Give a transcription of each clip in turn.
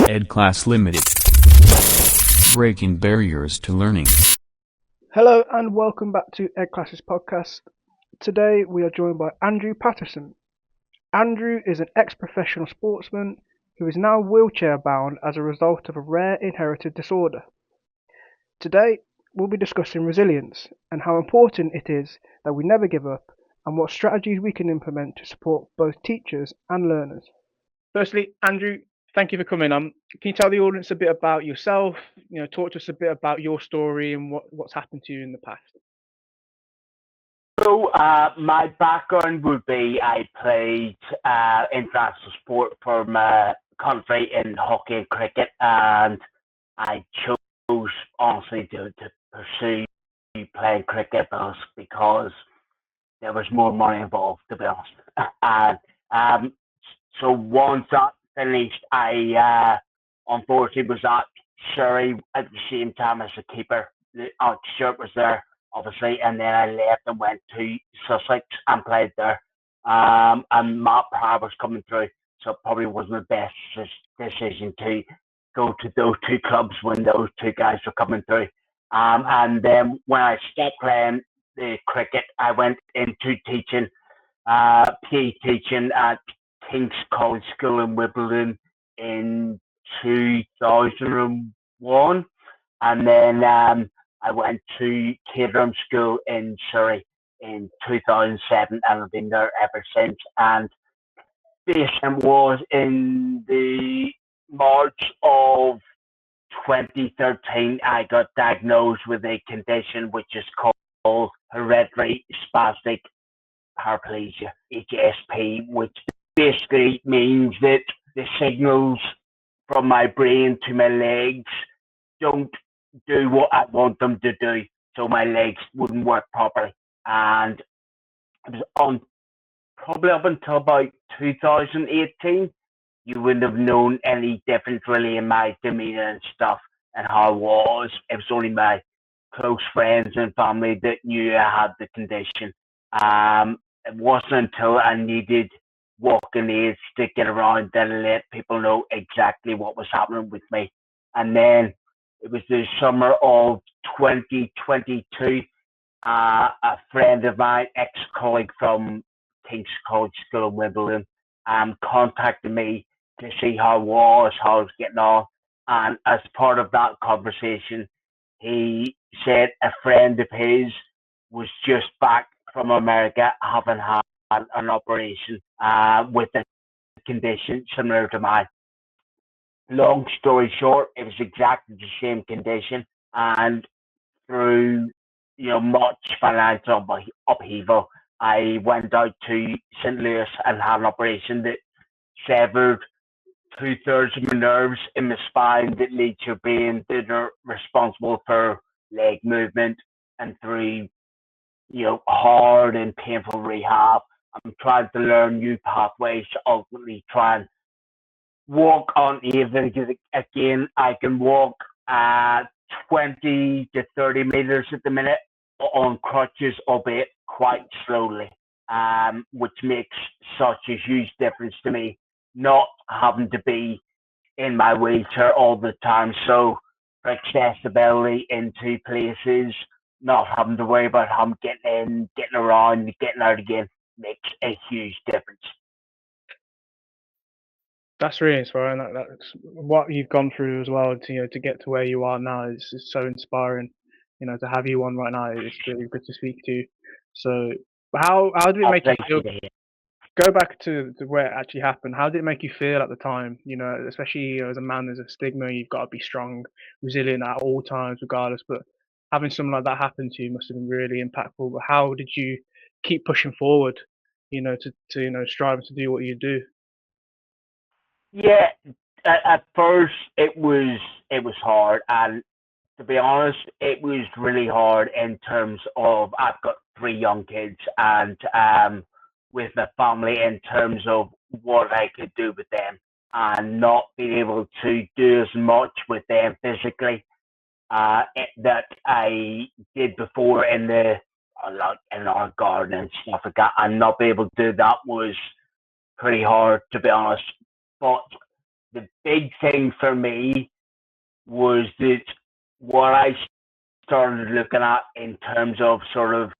EDClass Limited. Breaking barriers to learning. Hello and welcome back to EDClass's podcast. Today we are joined by Andrew Patterson. Andrew is an ex-professional sportsman who is now wheelchair bound as a result of a rare inherited disorder. Today we'll be discussing resilience and how important it is that we never give up and what strategies we can implement to support both teachers and learners. Firstly, Andrew, thank you for coming on. Can you tell the audience a bit about yourself? Talk to us a bit about your story and what's happened to you in the past. So my background would be I played international sport for my country in hockey and cricket, and I chose honestly to pursue playing cricket because there was more money involved, to be honest. And so once that finished, I unfortunately was at Surrey at the same time as the keeper. The shirt was there, obviously, and then I left and went to Sussex and played there. And Matt Pryor was coming through, so it probably wasn't the best decision to go to those two clubs when those two guys were coming through. And then when I stopped playing the cricket, I went into teaching, PE teaching at King's College School in Wimbledon in 2001, and then I went to catering school in Surrey in 2007, and I've been there ever since. And this was in the March of 2013, I got diagnosed with a condition which is called hereditary spastic paraplegia, HSP, which basically means that the signals from my brain to my legs don't do what I want them to do, so my legs wouldn't work properly. And it was on probably up until about 2018, you wouldn't have known any difference really in my demeanor and stuff and how I was. It was only my close friends and family that knew I had the condition. It wasn't until I needed walking aids to get around that I let people know exactly what was happening with me. And then it was the summer of 2022. A friend of mine, ex-colleague from King's College School in Wimbledon, contacted me to see how I was getting on. And as part of that conversation, he said a friend of his was just back from America having had an operation with a condition similar to mine. Long story short, it was exactly the same condition, and through much financial upheaval, I went out to St. Louis and had an operation that severed 2/3 of my nerves in my spine that lead to your brain that are responsible for leg movement. And through hard and painful rehab, I'm trying to learn new pathways to ultimately try and walk on even again. I can walk 20 to 30 meters at the minute on crutches, albeit quite slowly, which makes such a huge difference to me, not having to be in my wheelchair all the time. So for accessibility into places, not having to worry about how I'm getting in, getting around, getting out again makes a huge difference. That's really inspiring. That's what you've gone through as well. To get to where you are now is so inspiring. To have you on right now, it's really good to speak to you. So, how did it make you feel? Go back to where it actually happened. How did it make you feel at the time? Especially as a man, there's a stigma. You've got to be strong, resilient at all times, regardless. But having something like that happen to you must have been really impactful. But how did you keep pushing forward? To striving to do what you do. Yeah, at first it was hard, and to be honest, it was really hard in terms of I've got 3 young kids, and with my family in terms of what I could do with them, and not being able to do as much with them physically that I did before in our garden and stuff like that, and not be able to do that was pretty hard, to be honest. But the big thing for me was that what I started looking at in terms of sort of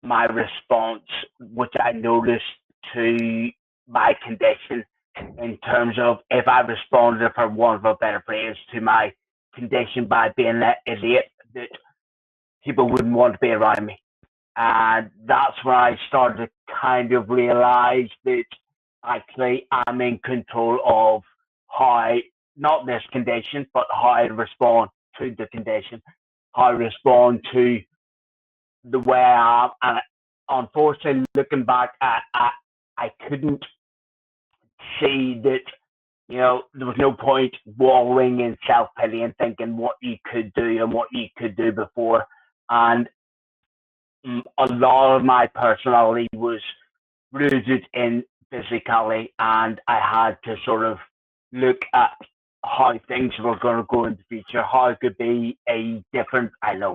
my response, which I noticed to my condition, in terms of if I responded, for want of a better phrase, to my condition by being an idiot, that people wouldn't want to be around me. And that's where I started to kind of realize that actually I'm in control of how, not this condition, but how I respond to the condition, how I respond to the way I am. And unfortunately, looking back, I couldn't see that, there was no point wallowing in self pity and thinking what you could do and what you could do before. And a lot of my personality was rooted in physicality, and I had to sort of look at how things were going to go in the future, how I could be a different, I know,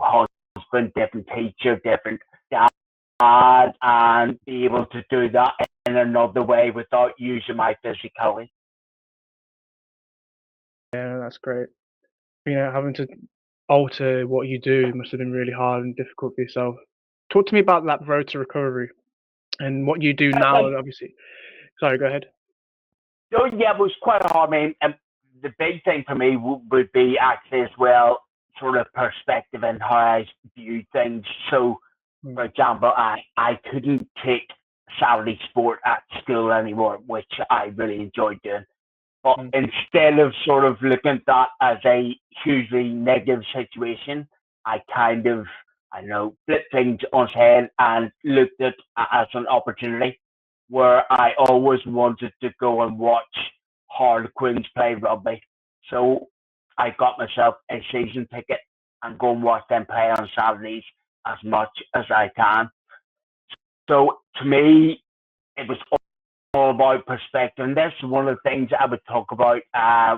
husband, different teacher, different dad, and be able to do that in another way without using my physicality. Yeah, that's great. Having to alter what you do must have been really hard and difficult for yourself. Talk to me about that road to recovery and what you do now. Obviously, sorry, go ahead. So yeah, it was quite hard. I mean, the big thing for me would be actually as well, sort of perspective and how I view things. So, for example, I couldn't take Saturday sport at school anymore, which I really enjoyed doing. But instead of sort of looking at that as a hugely negative situation, I kind of, I know, flipped things on its head and looked at it as an opportunity where I always wanted to go and watch Harlequins play rugby. So I got myself a season ticket and go and watch them play on Saturdays as much as I can. So to me, it was all about perspective. And that's one of the things I would talk about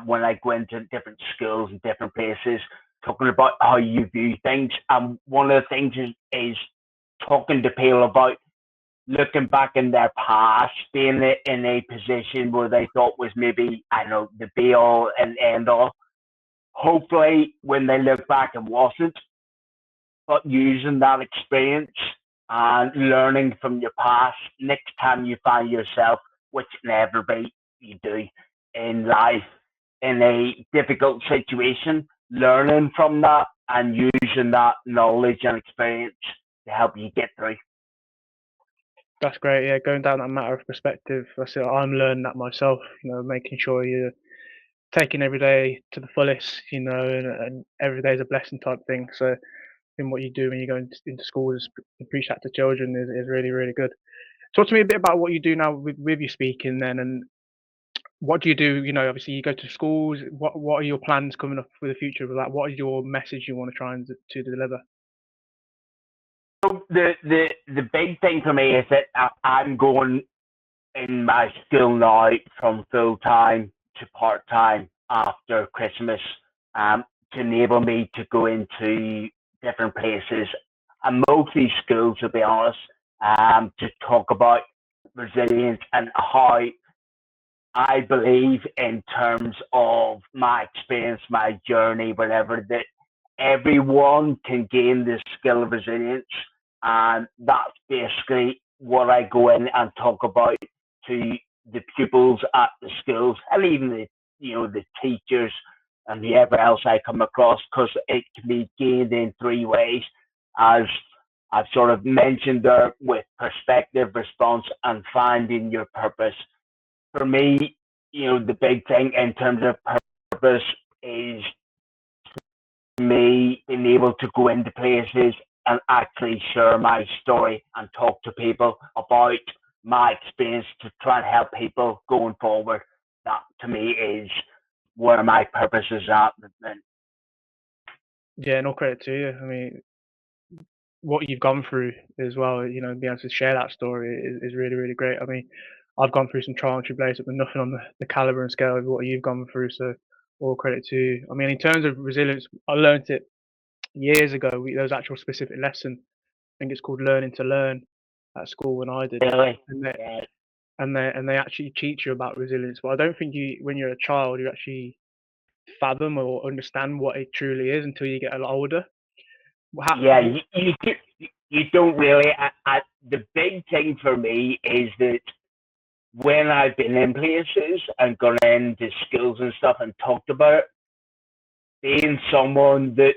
when I go into different schools and different places, talking about how you view things. And one of the things is talking to people about looking back in their past, being in a position where they thought was maybe, I don't know, the be all and end all. Hopefully, when they look back, it wasn't, but using that experience and learning from your past, next time you find yourself, which inevitably you do in life, in a difficult situation, learning from that and using that knowledge and experience to help you get through. That's great. Yeah, going down that matter of perspective. That's it. I'm learning that myself. Making sure you're taking every day to the fullest. And every day is a blessing type thing. So, in what you do when you go into schools and preach that to children is really, really good. Talk to me a bit about what you do now with your speaking then, and what do you do? Obviously you go to schools. What are your plans coming up for the future with that? What is your message you want to try and to deliver? So the big thing for me is that I'm going in my school now from full time to part time after Christmas, to enable me to go into different places and mostly schools, to be honest, to talk about resilience and how I believe, in terms of my experience, my journey, whatever, that everyone can gain this skill of resilience. And that's basically what I go in and talk about to the pupils at the schools and even the teachers and whoever else I come across, because it can be gained in three ways, as I've sort of mentioned there, with perspective, response, and finding your purpose. For me, the big thing in terms of purpose is me being able to go into places and actually share my story and talk to people about my experience to try and help people going forward. That to me is where my purpose is at. Yeah, no credit to you. I mean, what you've gone through as well, being able to share that story is really, really great. I mean, I've gone through some trial and tribulations, but nothing on the caliber and scale of what you've gone through. So, all credit to you. I mean, in terms of resilience, I learned it years ago. There was actual specific lesson. I think it's called learning to learn at school when I did. Really? And Yeah. and they actually teach you about resilience. But I don't think when you're a child, you actually fathom or understand what it truly is until you get a lot older. Yeah, you don't really. The big thing for me is that when I've been in places and gone into schools and stuff and talked about it, being someone that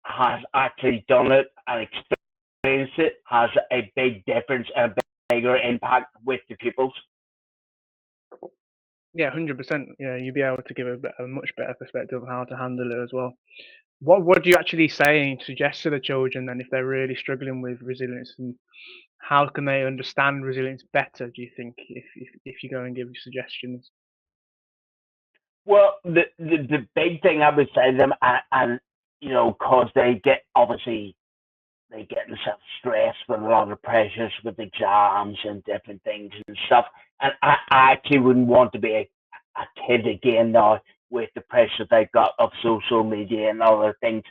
has actually done it and experienced it has a big difference and a bigger impact with the pupils. Yeah, 100%. Yeah, you'd be able to give a much better perspective of how to handle it as well. What do you actually say and suggest to the children then if they're really struggling with resilience, and how can they understand resilience better? Do you think if you go and give suggestions? Well, the big thing I would say to them, and cause they get obviously they get themselves stressed with a lot of pressures with exams and different things and stuff. And I actually wouldn't want to be a kid again now with the pressure they got of social media and other things.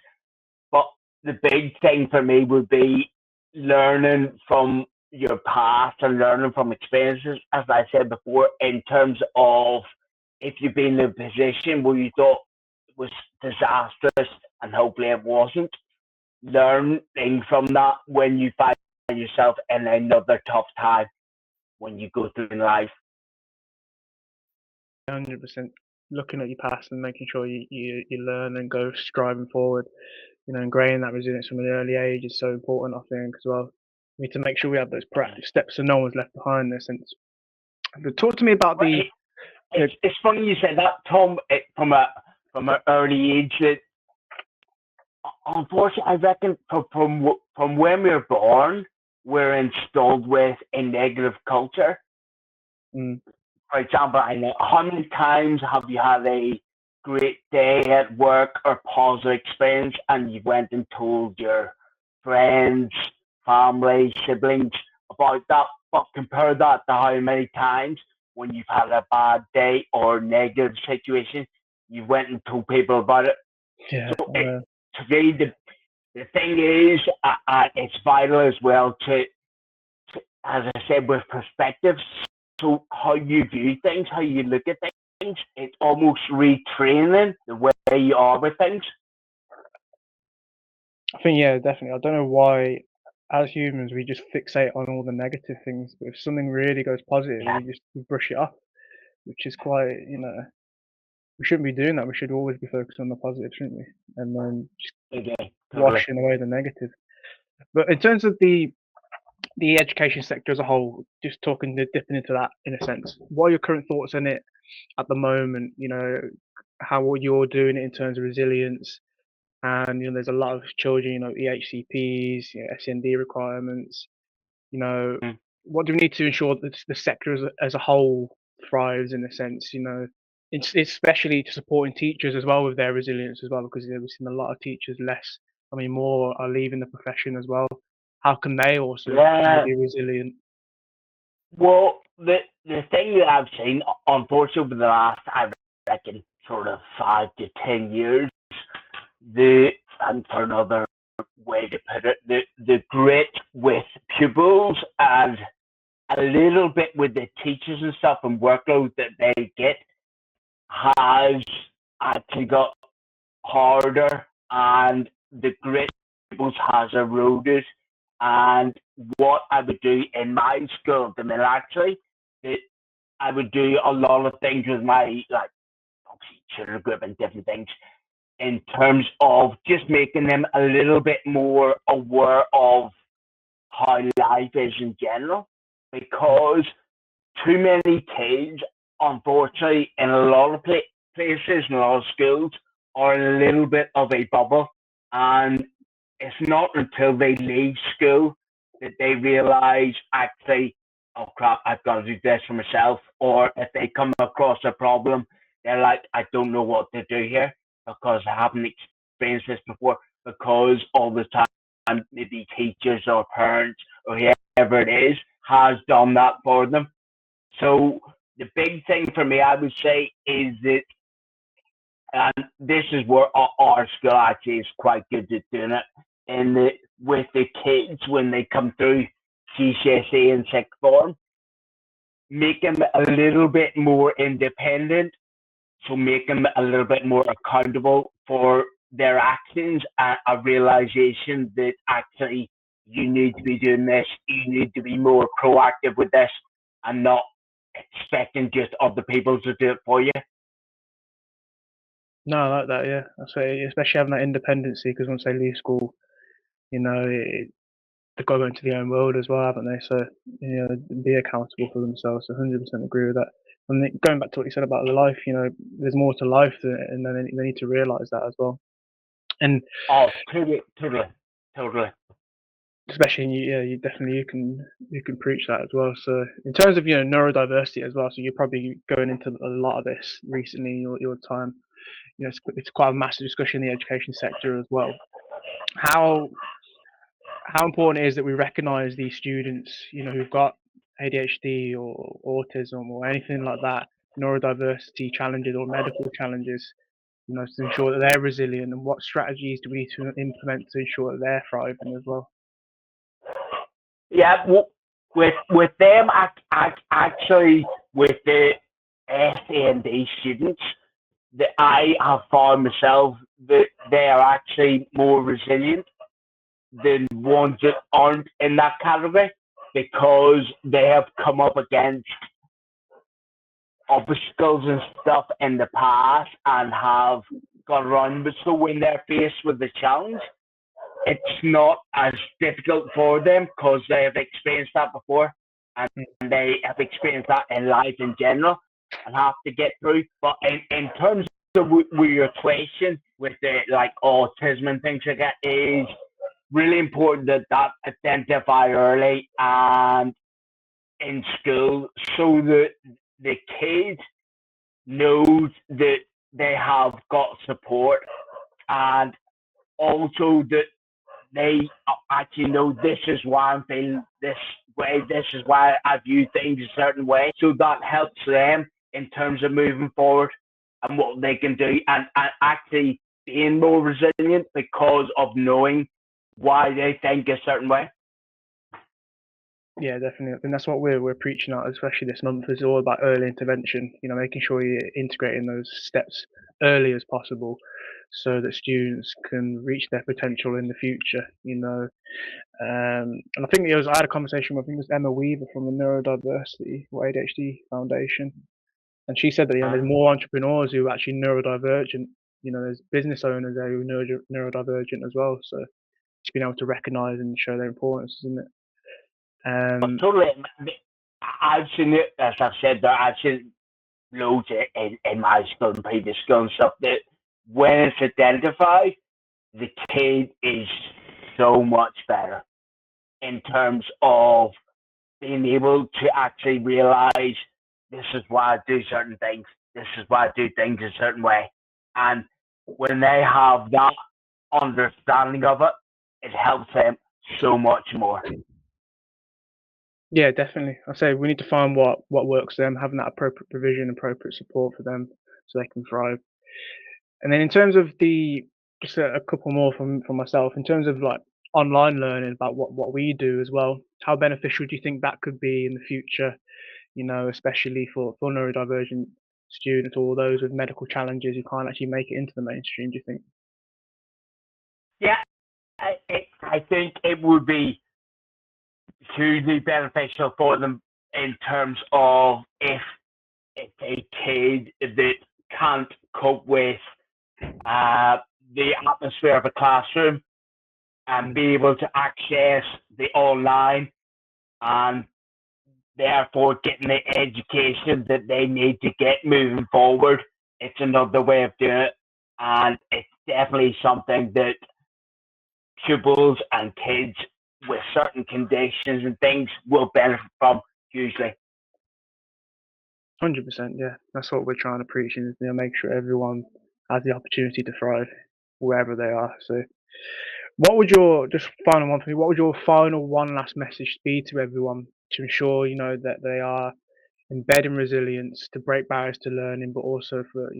But the big thing for me would be learning from your past and learning from experiences, as I said before, in terms of if you've been in a position where you thought was disastrous and hopefully it wasn't, learning from that when you find yourself in another tough time when you go through in life. 100%. Looking at your past and making sure you learn and go striving forward. Ingraining that resilience from an early age is so important, I think, as well. We need to make sure we have those proactive steps so no one's left behind in a sense. But talk to me about Well, it's funny you say that, Tom. From an early age, that unfortunately, I reckon from when we're born, we're installed with a negative culture. Mm. For example, I know how many times have you had a great day at work or positive experience, and you went and told your friends, family, siblings about that, but compare that to how many times when you've had a bad day or negative situation, you went and told people about it. Yeah, So to me, the thing is, it's vital as well to, as I said, with perspectives. So how you view things, how you look at things, it's almost retraining the way you are with things. I think, yeah, definitely. I don't know why, as humans, we just fixate on all the negative things. But if something really goes positive, Yeah, we brush it off, which is quite, we shouldn't be doing that. We should always be focused on the positive, shouldn't we? And then just okay, totally. washing away the negative. But in terms of the education sector as a whole, just dipping into that in a sense, what are your current thoughts on it at the moment? How you're doing it in terms of resilience, and there's a lot of children, EHCPs, SEND requirements. Mm. What do we need to ensure that the sector as a whole thrives in a sense? Especially to supporting teachers as well with their resilience as well, because we've seen a lot of teachers more are leaving the profession as well. How can they also Yeah. be resilient? Well, the thing that I've seen, unfortunately, over the last, I reckon, sort of 5 to 10 years, and for another way to put it, the grit with pupils and a little bit with the teachers and stuff and workload that they get has actually got harder, and the grit has eroded. And what I would do in my school, the minute actually, that I would do a lot of things with my obviously children group and different things in terms of just making them a little bit more aware of how life is in general, because too many kids, unfortunately, in a lot of places and a lot of schools, are in a little bit of a bubble. And it's not until they leave school that they realize, actually, oh crap, I've got to do this for myself. Or if they come across a problem, they're like, I don't know what to do here because I haven't experienced this before. Because all the time, maybe teachers or parents or whoever it is has done that for them. So the big thing for me, I would say, is that, and this is where our school actually is quite good at doing it, with the kids when they come through GCSE and sixth form, make them a little bit more independent, so make them a little bit more accountable for their actions, and a realization that actually you need to be doing this, you need to be more proactive with this, and not expecting just other people to do it for you. No, I like that. Yeah, I say especially having that independency, because once they leave school, they've got to go into their own world as well, haven't they? So be accountable for themselves. So 100% agree with that. And going back to what you said about the life, there's more to life, and then they need to realize that as well. And Oh, totally. especially you definitely you can preach that as well. So in terms of neurodiversity as well, so you're probably going into a lot of this recently in your time. It's quite a massive discussion in the education sector as well. How important it is that we recognise these students, who've got ADHD or autism or anything like that, neurodiversity challenges or medical challenges, to ensure that they're resilient, and what strategies do we need to implement to ensure that they're thriving as well? Yeah, with them, actually, with the SAND students, that I have found myself that they are actually more resilient than ones that aren't in that category, because they have come up against obstacles and stuff in the past and have got around. But so when they're faced with the challenge, it's not as difficult for them because they have experienced that before, and they have experienced that in life in general and have to get through. But in terms of your question with the like autism and things like that, is really important that identify early and in school, so that the kids knows that they have got support, and also that they actually know this is why I'm feeling this way, this is why I view things a certain way. So that helps them in terms of moving forward and what they can do, and actually being more resilient because of knowing why they think a certain way. Yeah, definitely. I think that's what we're preaching out, especially this month, is all about early intervention. Making sure you're integrating those steps early as possible, so that students can reach their potential in the future. And I think I had a conversation with, I think it was Emma Weaver from the Neurodiversity or ADHD Foundation, and she said that there's more entrepreneurs who are actually neurodivergent. There's business owners there who are neurodivergent as well. So just being able to recognise and show their importance, isn't it? Totally. I've seen it, as I've said there, I've seen loads in my school and previous school and stuff, that when it's identified, the kid is so much better in terms of being able to actually realize this is why I do certain things, this is why I do things a certain way. And when they have that understanding of it, it helps them so much more. Yeah, definitely. I say we need to find what works for them, having that appropriate provision, appropriate support for them, so they can thrive. And then in terms of just a couple more from myself, in terms of like online learning about what we do as well, how beneficial do you think that could be in the future? Especially for neurodivergent students or those with medical challenges who can't actually make it into the mainstream. Do you think? Yeah, I think it would be hugely beneficial for them in terms of if it's a kid that can't cope with the atmosphere of a classroom and be able to access the online, and therefore getting the education that they need to get moving forward. It's another way of doing it, and it's definitely something that pupils and kids with certain conditions and things will benefit from hugely. 100%, yeah. That's what we're trying to preach, is make sure everyone has the opportunity to thrive wherever they are. So, what would your just final one for me? What would your final one last message be to everyone to ensure that they are embedding resilience to break barriers to learning, but also for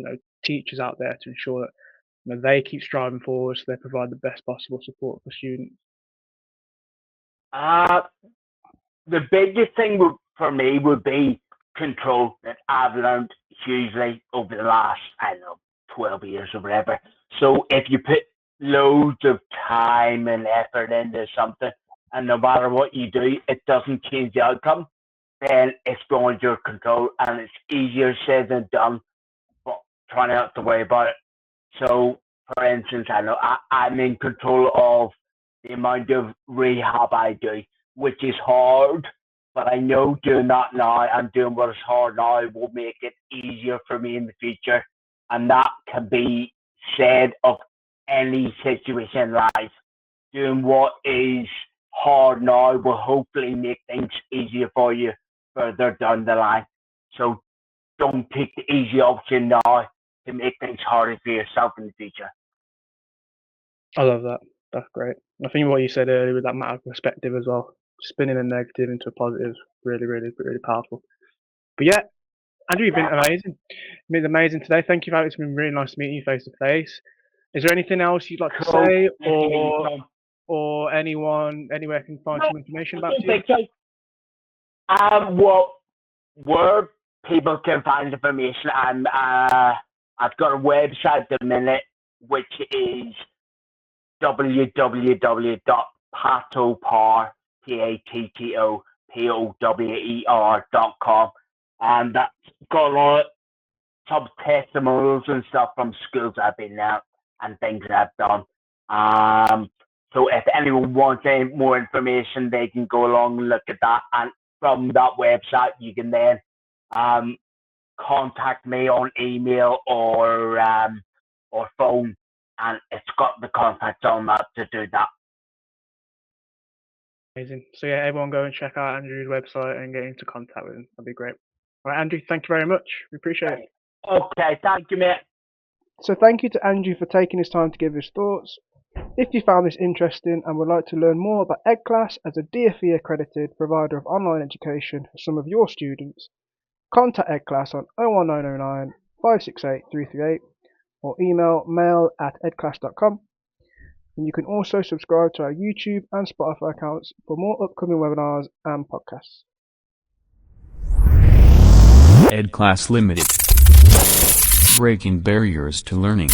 teachers out there to ensure that they keep striving forward, so they provide the best possible support for students? The biggest thing for me would be control that I've learned hugely over the last, I don't know, 12 years or whatever. So if you put loads of time and effort into something, and no matter what you do, it doesn't change the outcome, then it's beyond your control, and it's easier said than done, but trying not to worry about it. So, for instance, I know I'm in control of the amount of rehab I do, which is hard, but I know doing that now and doing what is hard now will make it easier for me in the future. And that can be said of any situation in life. Doing what is hard now will hopefully make things easier for you further down the line. So don't take the easy option now to make things harder for yourself in the future. I love that. That's great. I think what you said earlier with that matter of perspective as well, spinning a negative into a positive, really, really, really powerful. But yeah, Andrew, you've been amazing. You've been amazing today. Thank you, Alex. It's been really nice to meet you face to face. Is there anything else you'd like to say, or anyone anywhere can find some information about you? Well, where people can find information, I've got a website at the minute, which is www.pattopower.com, and that's got a lot of some testimonials and stuff from schools I've been at and things that I've done. So if anyone wants any more information, they can go along and look at that, and from that website you can then contact me on email or phone, and it's got the contacts on that to do that. Amazing. So yeah, everyone go and check out Andrew's website and get into contact with him. That'd be great. All right, Andrew, thank you very much. We appreciate it. Okay, thank you, mate. So thank you to Andrew for taking his time to give his thoughts. If you found this interesting and would like to learn more about EDClass as a DFE accredited provider of online education for some of your students, contact EDClass on 01909 568 338 or email mail@edclass.com. And you can also subscribe to our YouTube and Spotify accounts for more upcoming webinars and podcasts. EDClass Limited. Breaking barriers to learning.